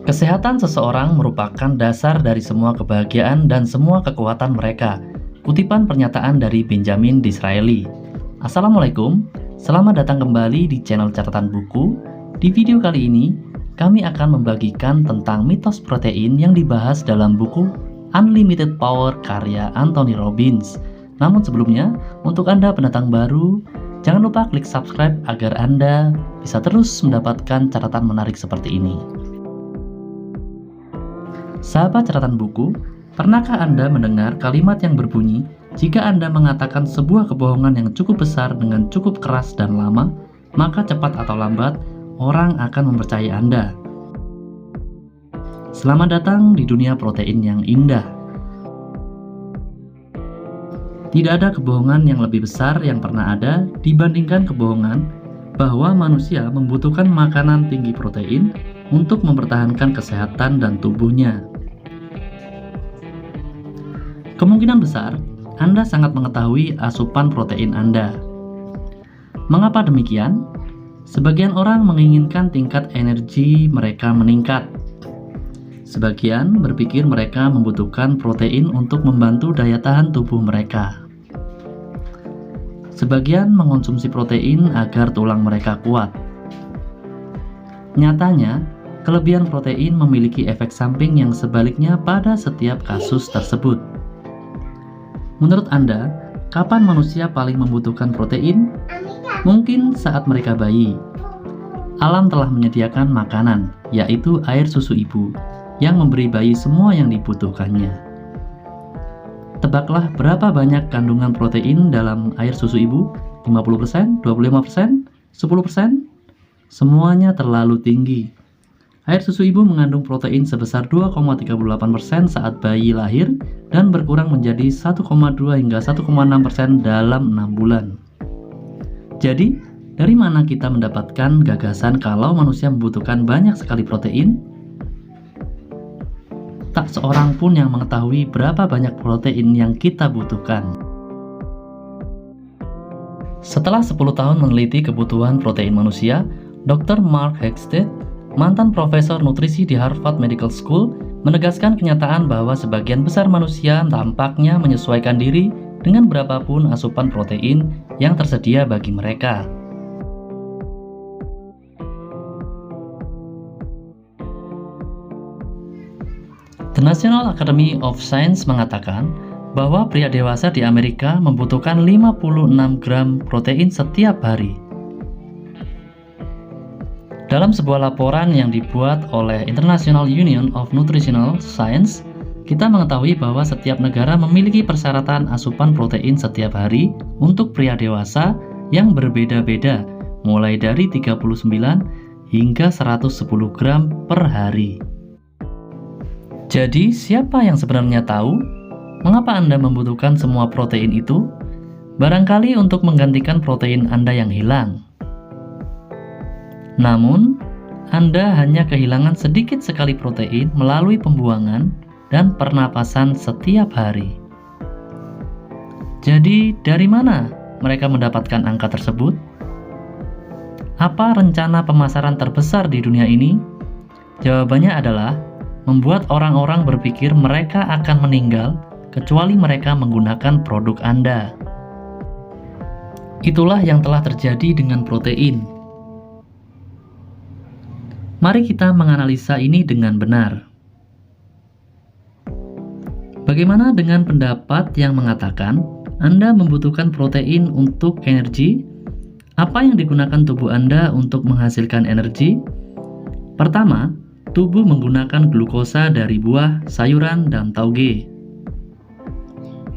Kesehatan seseorang merupakan dasar dari semua kebahagiaan dan semua kekuatan mereka. Kutipan pernyataan dari Benjamin Disraeli. Assalamualaikum, selamat datang kembali di channel Catatan Buku. Di video kali ini, kami akan membagikan tentang mitos protein yang dibahas dalam buku Unlimited Power karya Anthony Robbins. Namun sebelumnya, untuk Anda pendatang baru, jangan lupa klik subscribe agar Anda bisa terus mendapatkan catatan menarik seperti ini. Sahabat catatan buku, pernahkah Anda mendengar kalimat yang berbunyi, jika Anda mengatakan sebuah kebohongan yang cukup besar dengan cukup keras dan lama, maka cepat atau lambat, orang akan mempercayai Anda. Selamat datang di dunia protein yang indah. Tidak ada kebohongan yang lebih besar yang pernah ada dibandingkan kebohongan bahwa manusia membutuhkan makanan tinggi protein untuk mempertahankan kesehatan dan tubuhnya. Kemungkinan besar, Anda sangat mengetahui asupan protein Anda. Mengapa demikian? Sebagian orang menginginkan tingkat energi mereka meningkat. Sebagian berpikir mereka membutuhkan protein untuk membantu daya tahan tubuh mereka. Sebagian mengonsumsi protein agar tulang mereka kuat. Nyatanya, kelebihan protein memiliki efek samping yang sebaliknya pada setiap kasus tersebut. Menurut Anda, kapan manusia paling membutuhkan protein? Mungkin saat mereka bayi. Alam telah menyediakan makanan, yaitu air susu ibu, yang memberi bayi semua yang dibutuhkannya. Tebaklah berapa banyak kandungan protein dalam air susu ibu? 50%, 25%, 10%? Semuanya terlalu tinggi. Air susu ibu mengandung protein sebesar 2,38% saat bayi lahir dan berkurang menjadi 1,2 hingga 1,6% dalam 6 bulan. Jadi, dari mana kita mendapatkan gagasan kalau manusia membutuhkan banyak sekali protein? Tak seorang pun yang mengetahui berapa banyak protein yang kita butuhkan. Setelah 10 tahun meneliti kebutuhan protein manusia, Dr. Mark Hegstead, mantan profesor nutrisi di Harvard Medical School, menegaskan kenyataan bahwa sebagian besar manusia tampaknya menyesuaikan diri dengan berapapun asupan protein yang tersedia bagi mereka. The National Academy of Science mengatakan bahwa pria dewasa di Amerika membutuhkan 56 gram protein setiap hari. Dalam sebuah laporan yang dibuat oleh International Union of Nutritional Science, kita mengetahui bahwa setiap negara memiliki persyaratan asupan protein setiap hari untuk pria dewasa yang berbeda-beda, mulai dari 39 hingga 110 gram per hari. Jadi, siapa yang sebenarnya tahu mengapa Anda membutuhkan semua protein itu? Barangkali untuk menggantikan protein Anda yang hilang. Namun, Anda hanya kehilangan sedikit sekali protein melalui pembuangan dan pernapasan setiap hari. Jadi, dari mana mereka mendapatkan angka tersebut? Apa rencana pemasaran terbesar di dunia ini? Jawabannya adalah membuat orang-orang berpikir mereka akan meninggal kecuali mereka menggunakan produk Anda. Itulah yang telah terjadi dengan protein. Mari kita menganalisa ini dengan benar. Bagaimana dengan pendapat yang mengatakan Anda membutuhkan protein untuk energi? Apa yang digunakan tubuh Anda untuk menghasilkan energi? Pertama, tubuh menggunakan glukosa dari buah, sayuran, dan tauge.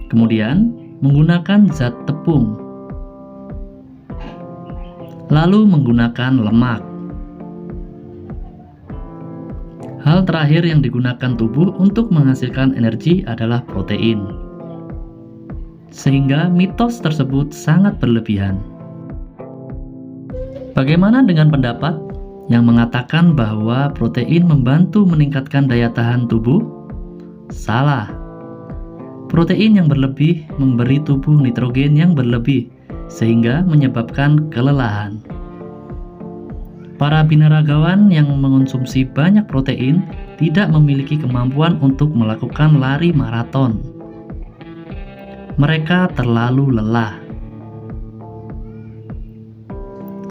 Kemudian, menggunakan zat tepung. Lalu menggunakan lemak. Hal terakhir yang digunakan tubuh untuk menghasilkan energi adalah protein. Sehingga mitos tersebut sangat berlebihan. Bagaimana dengan pendapat yang mengatakan bahwa protein membantu meningkatkan daya tahan tubuh? Salah. Protein yang berlebih memberi tubuh nitrogen yang berlebih, sehingga menyebabkan kelelahan. Para binaragawan yang mengonsumsi banyak protein tidak memiliki kemampuan untuk melakukan lari maraton. Mereka terlalu lelah.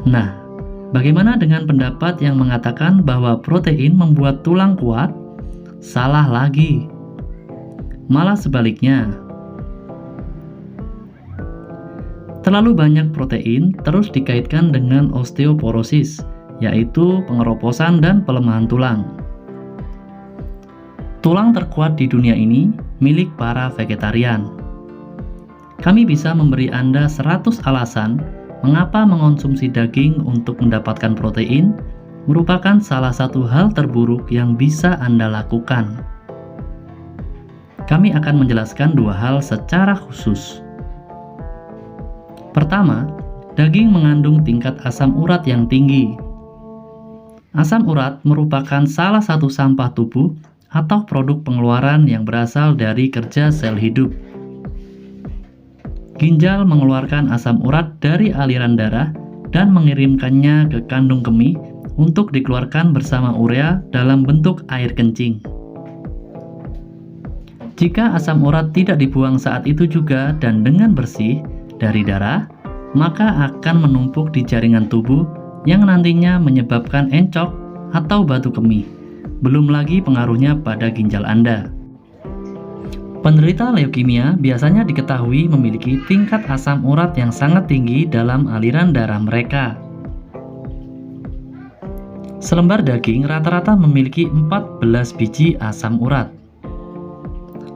Nah, bagaimana dengan pendapat yang mengatakan bahwa protein membuat tulang kuat? Salah lagi. Malah sebaliknya. Terlalu banyak protein terus dikaitkan dengan osteoporosis, yaitu pengeroposan dan pelemahan tulang. Tulang terkuat di dunia ini milik para vegetarian. Kami bisa memberi Anda 100 alasan mengapa mengonsumsi daging untuk mendapatkan protein merupakan salah satu hal terburuk yang bisa Anda lakukan. Kami akan menjelaskan dua hal secara khusus. Pertama, daging mengandung tingkat asam urat yang tinggi. Asam urat merupakan salah satu sampah tubuh atau produk pengeluaran yang berasal dari kerja sel hidup. Ginjal mengeluarkan asam urat dari aliran darah dan mengirimkannya ke kandung kemih untuk dikeluarkan bersama urea dalam bentuk air kencing. Jika asam urat tidak dibuang saat itu juga dan dengan bersih dari darah, maka akan menumpuk di jaringan tubuh yang nantinya menyebabkan encok atau batu kemih, belum lagi pengaruhnya pada ginjal Anda. Penderita leukemia biasanya diketahui memiliki tingkat asam urat yang sangat tinggi dalam aliran darah mereka. Selembar daging rata-rata memiliki 14 biji asam urat.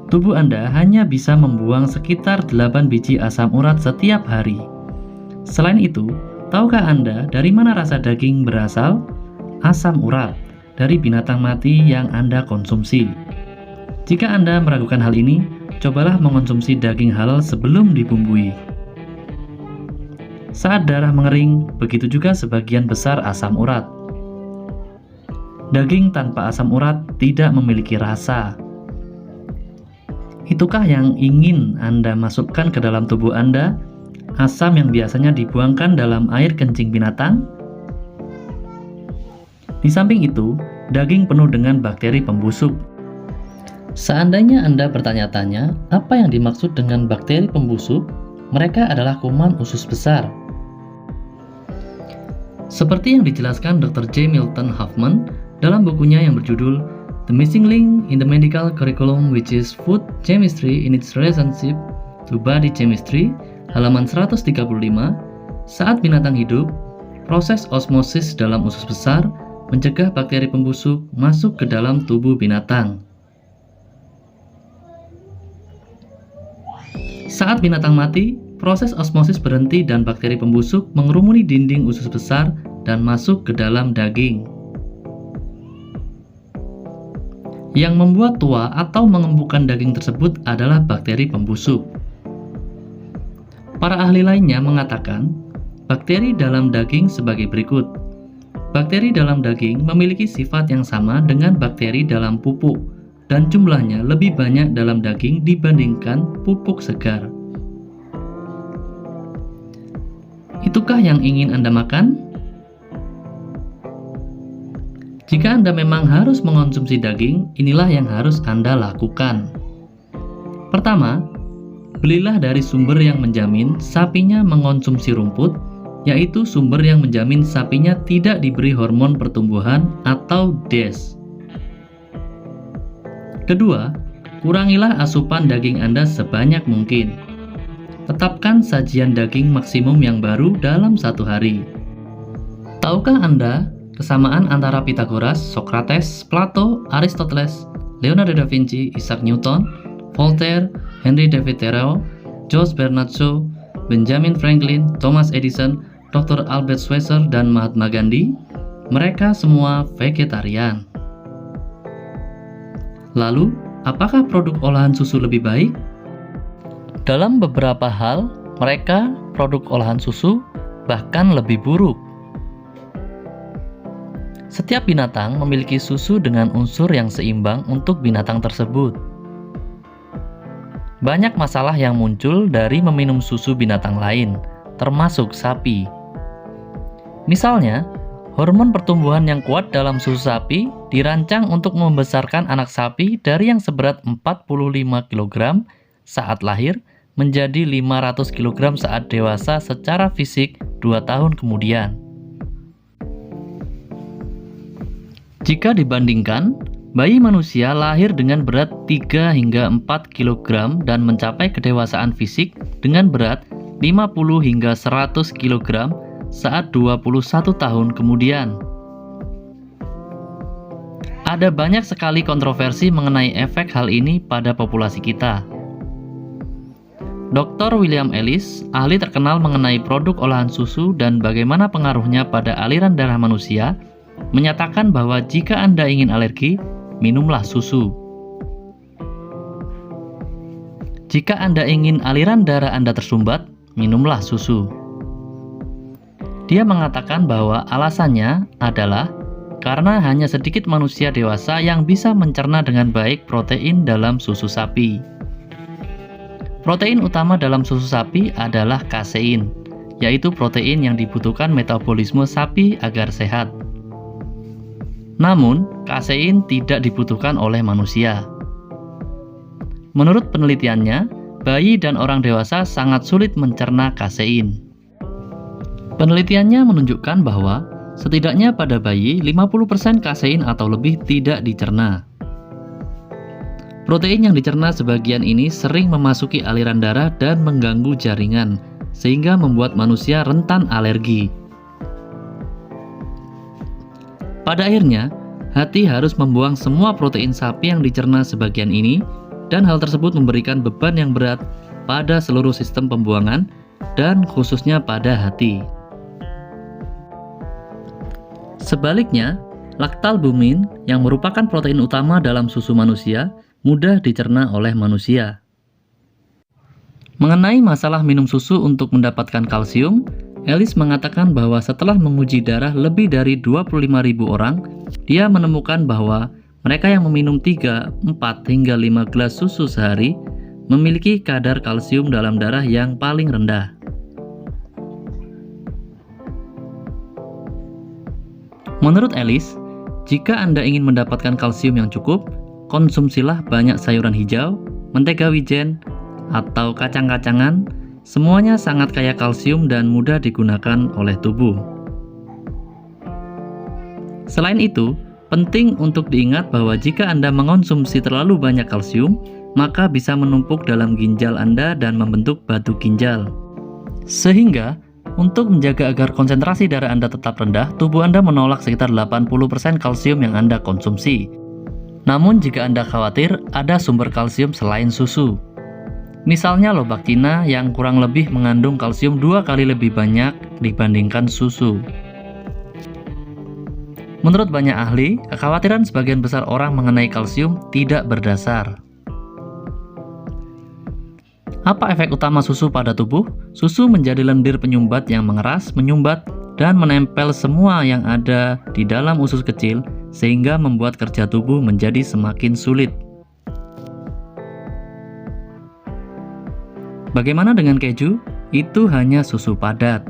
Tubuh Anda hanya bisa membuang sekitar 8 biji asam urat setiap hari. Selain itu, tahukah Anda dari mana rasa daging berasal? Asam urat dari binatang mati yang Anda konsumsi. Jika Anda meragukan hal ini, cobalah mengonsumsi daging halal sebelum dibumbui. Saat darah mengering, begitu juga sebagian besar asam urat. Daging tanpa asam urat tidak memiliki rasa. Itukah yang ingin Anda masukkan ke dalam tubuh Anda? Asam yang biasanya dibuangkan dalam air kencing binatang? Di samping itu, daging penuh dengan bakteri pembusuk. Seandainya Anda bertanya-tanya, apa yang dimaksud dengan bakteri pembusuk? Mereka adalah kuman usus besar. Seperti yang dijelaskan Dr. J. Milton Huffman dalam bukunya yang berjudul The Missing Link in the Medical Curriculum, which is Food Chemistry in its Relationship to Body Chemistry, halaman 135, saat binatang hidup, proses osmosis dalam usus besar mencegah bakteri pembusuk masuk ke dalam tubuh binatang. Saat binatang mati, proses osmosis berhenti dan bakteri pembusuk mengerumuni dinding usus besar dan masuk ke dalam daging. Yang membuat tua atau mengembungkan daging tersebut adalah bakteri pembusuk. Para ahli lainnya mengatakan, bakteri dalam daging sebagai berikut. Bakteri dalam daging memiliki sifat yang sama dengan bakteri dalam pupuk, dan jumlahnya lebih banyak dalam daging dibandingkan pupuk segar. Itukah yang ingin Anda makan? Jika Anda memang harus mengonsumsi daging, inilah yang harus Anda lakukan. Pertama, belilah dari sumber yang menjamin sapinya mengonsumsi rumput, yaitu sumber yang menjamin sapinya tidak diberi hormon pertumbuhan atau DES. Kedua, kurangilah asupan daging Anda sebanyak mungkin. Tetapkan sajian daging maksimum yang baru dalam satu hari. Tahukah Anda kesamaan antara Pythagoras, Socrates, Plato, Aristoteles, Leonardo da Vinci, Isaac Newton, Voltaire, Henry David Thoreau, George Bernard Shaw, Benjamin Franklin, Thomas Edison, Dr. Albert Schweitzer, dan Mahatma Gandhi? Mereka semua vegetarian. Lalu, apakah produk olahan susu lebih baik? Dalam beberapa hal, mereka produk olahan susu bahkan lebih buruk. Setiap binatang memiliki susu dengan unsur yang seimbang untuk binatang tersebut. Banyak masalah yang muncul dari meminum susu binatang lain, termasuk sapi. Misalnya, Hormon pertumbuhan yang kuat dalam susu sapi dirancang untuk membesarkan anak sapi dari yang seberat 45 kg saat lahir menjadi 500 kg saat dewasa secara fisik 2 tahun kemudian. Jika dibandingkan, bayi manusia lahir dengan berat 3 hingga 4 kg dan mencapai kedewasaan fisik dengan berat 50 hingga 100 kg saat 21 tahun kemudian. Ada banyak sekali kontroversi mengenai efek hal ini pada populasi kita. Dr. William Ellis, ahli terkenal mengenai produk olahan susu dan bagaimana pengaruhnya pada aliran darah manusia, menyatakan bahwa jika Anda ingin alergi, minumlah susu. Jika Anda ingin aliran darah Anda tersumbat, minumlah susu. Dia mengatakan bahwa alasannya adalah karena hanya sedikit manusia dewasa yang bisa mencerna dengan baik protein dalam susu sapi. Protein utama dalam susu sapi adalah kasein, yaitu protein yang dibutuhkan metabolisme sapi agar sehat. Namun, kasein tidak dibutuhkan oleh manusia. Menurut penelitiannya, bayi dan orang dewasa sangat sulit mencerna kasein. Penelitiannya menunjukkan bahwa setidaknya pada bayi 50% kasein atau lebih tidak dicerna. Protein yang dicerna sebagian ini sering memasuki aliran darah dan mengganggu jaringan, sehingga membuat manusia rentan alergi. Pada akhirnya, hati harus membuang semua protein sapi yang dicerna sebagian ini, dan hal tersebut memberikan beban yang berat pada seluruh sistem pembuangan dan khususnya pada hati. Sebaliknya, laktalbumin yang merupakan protein utama dalam susu manusia mudah dicerna oleh manusia. Mengenai masalah minum susu untuk mendapatkan kalsium, Ellis mengatakan bahwa setelah menguji darah lebih dari 25.000 orang, dia menemukan bahwa mereka yang meminum 3, 4, hingga 5 gelas susu sehari memiliki kadar kalsium dalam darah yang paling rendah. Menurut Ellis, jika Anda ingin mendapatkan kalsium yang cukup, konsumsilah banyak sayuran hijau, mentega wijen, atau kacang-kacangan. Semuanya sangat kaya kalsium dan mudah digunakan oleh tubuh. Selain itu, penting untuk diingat bahwa jika Anda mengonsumsi terlalu banyak kalsium, maka bisa menumpuk dalam ginjal Anda dan membentuk batu ginjal. Sehingga, untuk menjaga agar konsentrasi darah Anda tetap rendah, tubuh Anda menolak sekitar 80% kalsium yang Anda konsumsi. Namun jika Anda khawatir, ada sumber kalsium selain susu. Misalnya lobak Cina yang kurang lebih mengandung kalsium 2 kali lebih banyak dibandingkan susu. Menurut banyak ahli, kekhawatiran sebagian besar orang mengenai kalsium tidak berdasar. Apa efek utama susu pada tubuh? Susu menjadi lendir penyumbat yang mengeras, menyumbat, dan menempel semua yang ada di dalam usus kecil sehingga membuat kerja tubuh menjadi semakin sulit. Bagaimana dengan keju? Itu hanya susu padat.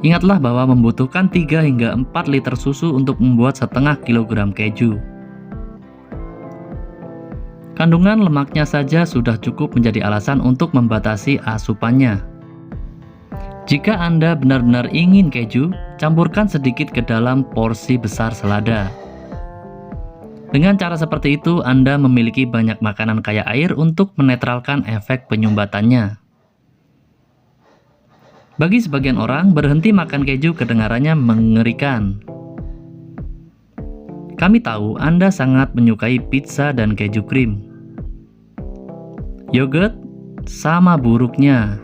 Ingatlah bahwa membutuhkan 3 hingga 4 liter susu untuk membuat setengah kilogram keju. Kandungan lemaknya saja sudah cukup menjadi alasan untuk membatasi asupannya. Jika Anda benar-benar ingin keju, campurkan sedikit ke dalam porsi besar selada. Dengan cara seperti itu, Anda memiliki banyak makanan kaya air untuk menetralkan efek penyumbatannya. Bagi sebagian orang, berhenti makan keju kedengarannya mengerikan. Kami tahu Anda sangat menyukai pizza dan keju krim. Yogurt sama buruknya.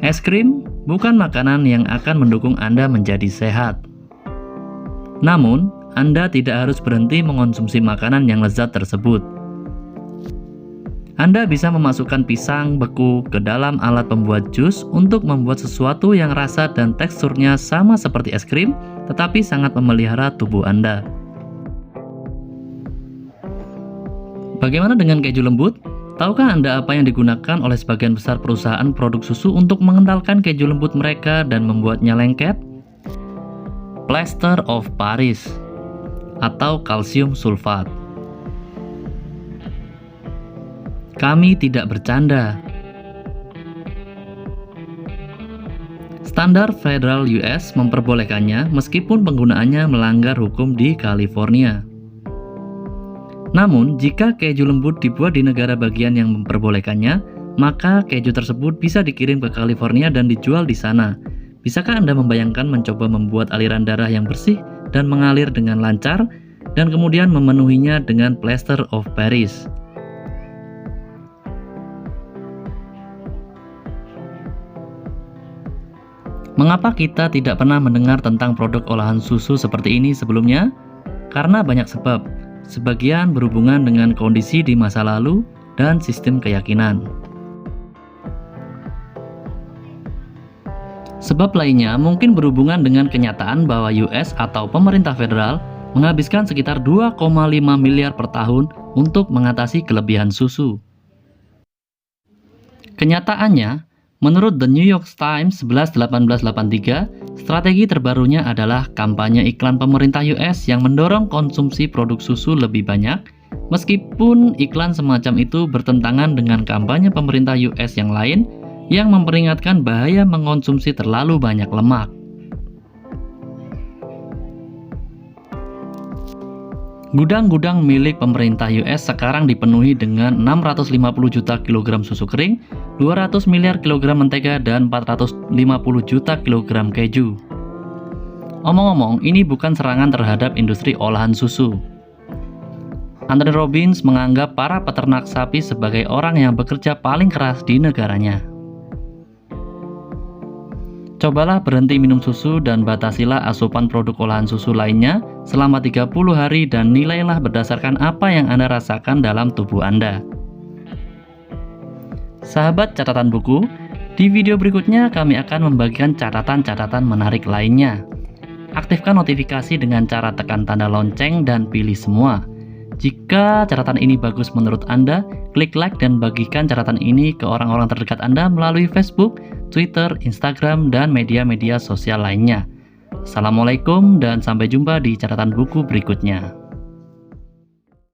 Es krim bukan makanan yang akan mendukung Anda menjadi sehat. Namun, Anda tidak harus berhenti mengonsumsi makanan yang lezat tersebut. Anda bisa memasukkan pisang beku ke dalam alat pembuat jus untuk membuat sesuatu yang rasa dan teksturnya sama seperti es krim, tetapi sangat memelihara tubuh Anda. Bagaimana dengan keju lembut? Tahukah Anda apa yang digunakan oleh sebagian besar perusahaan produk susu untuk mengentalkan keju lembut mereka dan membuatnya lengket? Plaster of Paris atau kalsium sulfat. Kami tidak bercanda. Standar federal US memperbolehkannya meskipun penggunaannya melanggar hukum di California. Namun, jika keju lembut dibuat di negara bagian yang memperbolehkannya, maka keju tersebut bisa dikirim ke California dan dijual di sana. Bisakah Anda membayangkan mencoba membuat aliran darah yang bersih dan mengalir dengan lancar, dan kemudian memenuhinya dengan plaster of Paris? Mengapa kita tidak pernah mendengar tentang produk olahan susu seperti ini sebelumnya? Karena banyak sebab. Sebagian berhubungan dengan kondisi di masa lalu dan sistem keyakinan. Sebab lainnya mungkin berhubungan dengan kenyataan bahwa US atau pemerintah federal menghabiskan sekitar 2,5 miliar per tahun untuk mengatasi kelebihan susu. Kenyataannya, menurut The New York Times 11/1883, strategi terbarunya adalah kampanye iklan pemerintah US yang mendorong konsumsi produk susu lebih banyak, meskipun iklan semacam itu bertentangan dengan kampanye pemerintah US yang lain yang memperingatkan bahaya mengonsumsi terlalu banyak lemak. Gudang-gudang milik pemerintah US sekarang dipenuhi dengan 650 juta kilogram susu kering, 200 miliar kilogram mentega, dan 450 juta kilogram keju. Omong-omong, ini bukan serangan terhadap industri olahan susu. Anthony Robbins menganggap para peternak sapi sebagai orang yang bekerja paling keras di negaranya. Cobalah berhenti minum susu dan batasilah asupan produk olahan susu lainnya selama 30 hari dan nilailah berdasarkan apa yang Anda rasakan dalam tubuh Anda. Sahabat catatan buku, di video berikutnya kami akan membagikan catatan-catatan menarik lainnya. Aktifkan notifikasi dengan cara tekan tanda lonceng dan pilih semua. Jika catatan ini bagus menurut Anda, klik like dan bagikan catatan ini ke orang-orang terdekat Anda melalui Facebook, Twitter, Instagram, dan media-media sosial lainnya. Assalamualaikum dan sampai jumpa di catatan buku berikutnya.